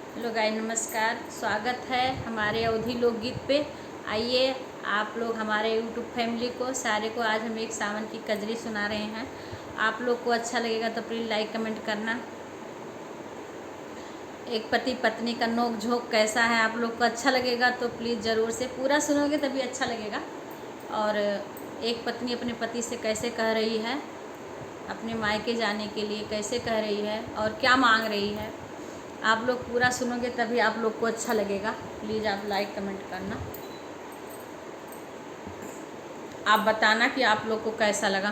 Hello guys, नमस्कार। स्वागत है हमारे अवधी लोकगीत पे। आइए आप लोग हमारे यूट्यूब फैमिली को सारे को आज हम एक सावन की कजरी सुना रहे हैं। आप लोग को अच्छा लगेगा तो प्लीज़ लाइक कमेंट करना। एक पति पत्नी का नोक झोंक कैसा है, आप लोग को अच्छा लगेगा तो प्लीज़ ज़रूर से पूरा सुनोगे तभी अच्छा लगेगा। और एक पत्नी अपने पति से कैसे कह रही है, अपने मायके जाने के लिए कैसे कह रही है और क्या मांग रही है, आप लोग पूरा सुनोगे तभी आप लोग को अच्छा लगेगा। प्लीज़ आप लाइक कमेंट करना। आप बताना कि आप लोग को कैसा लगा।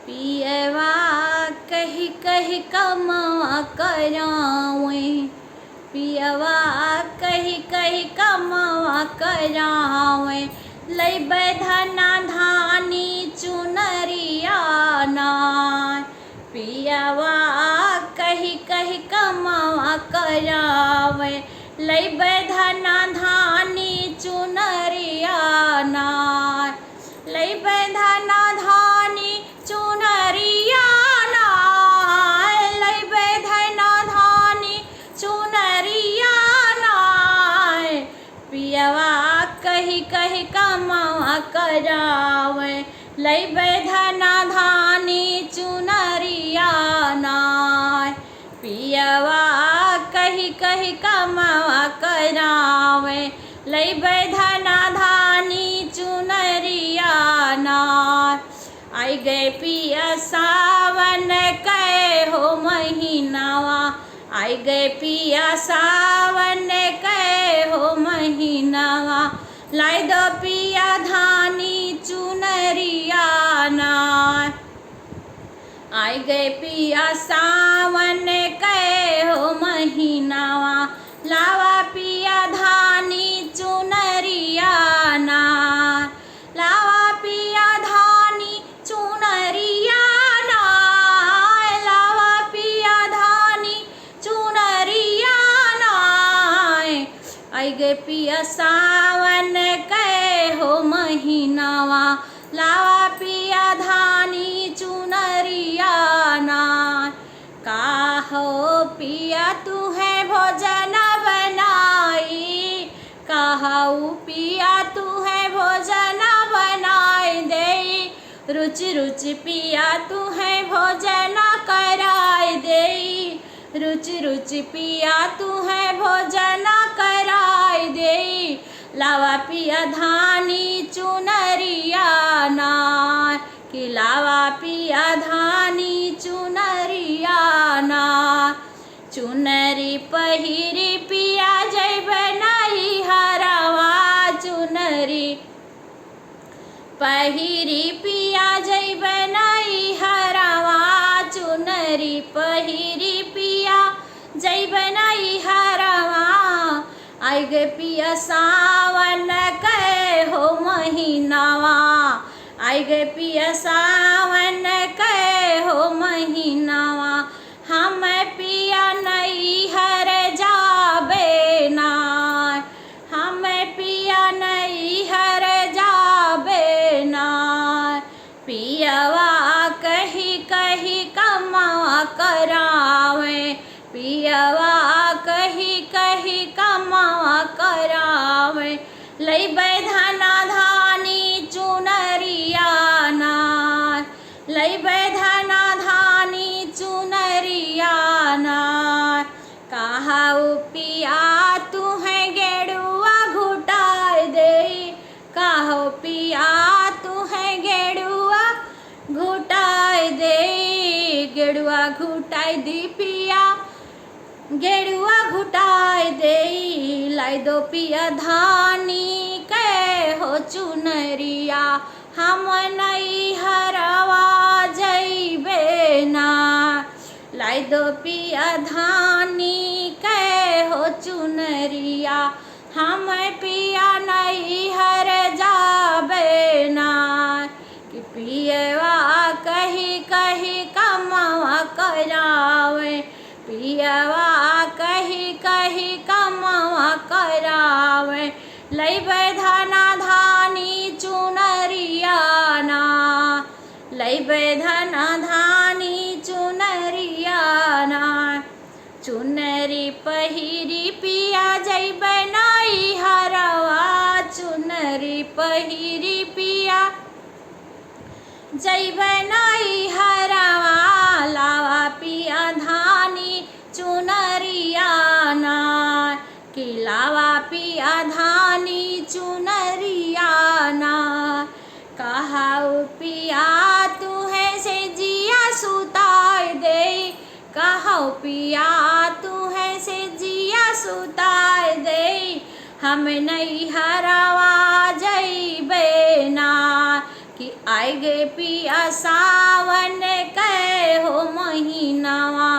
पियवा कही कही कमवा करावे, पियवा कही कही कमवा करावे, लइबे धना धानी चुनरिया ना। पियवा कही कही कमवा करावे, लइबे धना धानी चुनरिया ना। लइबे धना धानी चुनरिया ना, लइबे धना धानी चुनरिया ना। पियवा कही कही कमवा करावे, लइबे धना धानी चुनरिया ना। पियवा कही कही कमवा करावे, लइबे धना धानी चुनरिया ना। आई गए पिया सावन कै हो महीनावा, आई गए पिया सावन कै हो महीनावा, लाई दो पिया धानी चुनरिया ना। आई गए पिया सावन कै हो महीनावा, लावा पिया धानी चुनरिया ना। लावा पिया धानी चुनरिया ना, लावा पिया धानी चुनरिया ना। आई गए पिया सावन कै हो महीनावा, लावा पिया धानी चुनरिया ना। का हो पिया तू है भोजन बनाई, कहऊ पिया तू है भोजन बनाई दे। रुचि रुचि पिया तू है भोजन कराई दे, रुचि रुचि पिया तू है भोजन कराई दे। लावा पिया धानी चुनरिया ना, कि लावा पिया धानी चुनरिया ना। चुनरी पहिरी पिया जइबे नहीं हरवा, चुनरी पहिरी पिया जइबे नहीं हरवा, चुनरी पहिरी पिया जइबे नहीं हरवा। आई गे पिया सावन कै हो महीनावा, आई गे पिया सावन कै हो महीनावा, हम पिया नहीं हर जाबे ना। हम पिया नहीं हर जाबे ना। पियवा कही कही कमवा करावे, पियवा कही कही कमवा करावे, लइबे धना धानी चुनरिया ना। लइबे धना धानी चुनरिया ना। कहऊ पिया तू है गेड़ुआ घुटाई दे, कहऊ पिया तू है गेड़ुआ घुटाई दे। गेड़ुआ घुटाई दी पिया, गेड़ुआ घुटाई दे। लाई दो पिया धानी कै हो चुनरिया, हम नहीं हरवा जइबे ना। लाई दो पिया धानी कै हो चुनरिया, हम पिया नहीं हर जाबे ना। कि पियवा कही कही कमवा करावे, पियवा कही कही कमवा करावे, लइबे धना धानी चुनरिया ना। लइबे धना धानी चुनरिया पहिरी पिया जइबै नाई हरवा, चुनरी पहिरी पिया जइबै नाई हरवा, लावा पिया धानी चुनरिया ना, कि लावा पिया धानी चुनरिया ना। कहाऊ पिया तू है से जिया सुताई दे, कहाऊ पिया तू है से जिया सुताई दे, हम नहीं हरवा जइबे ना, कि आई गे पिया सावन कै हो महीनावा,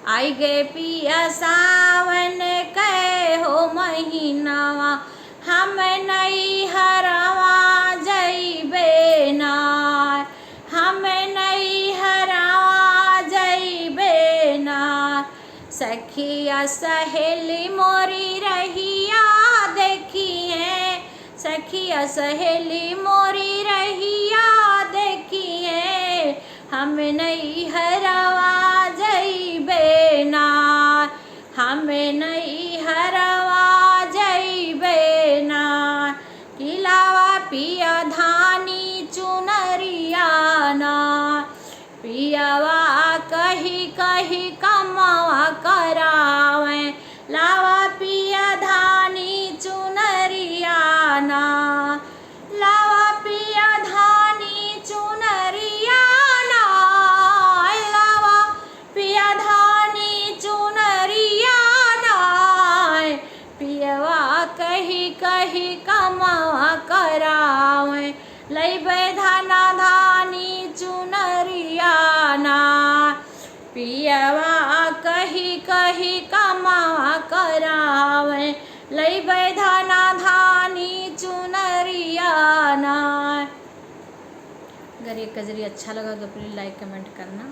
आई गे पिया सावन कै हो महीनावा, हम नहीं हरवा जइबे ना, हम नहीं हरवा जइबे ना। सखिया सहेली मोरी रहिया देखी है, सखिया सहेली मोरी रहिया देखी है, हम नहीं हरवा जइबे ना, हम नहीं हरवा जइबे ना। कि लावा पिया धानी चुनरिया ना, पियावा कही कही कमावा करावे, लावा पिया धानी चुनरिया ना, लावा पिया धानी चुनरिया ना, लावा पिया धानी चुनरिया ना। पियवा कही कही कमावा करावे, लइबै धना धानी चुनरिया ना, पियवा कही कही कमावा करावे, लइबै धना धानी चुनरिया ना। अगर ये कजरी अच्छा लगा तो प्लीज़ लाइक कमेंट करना।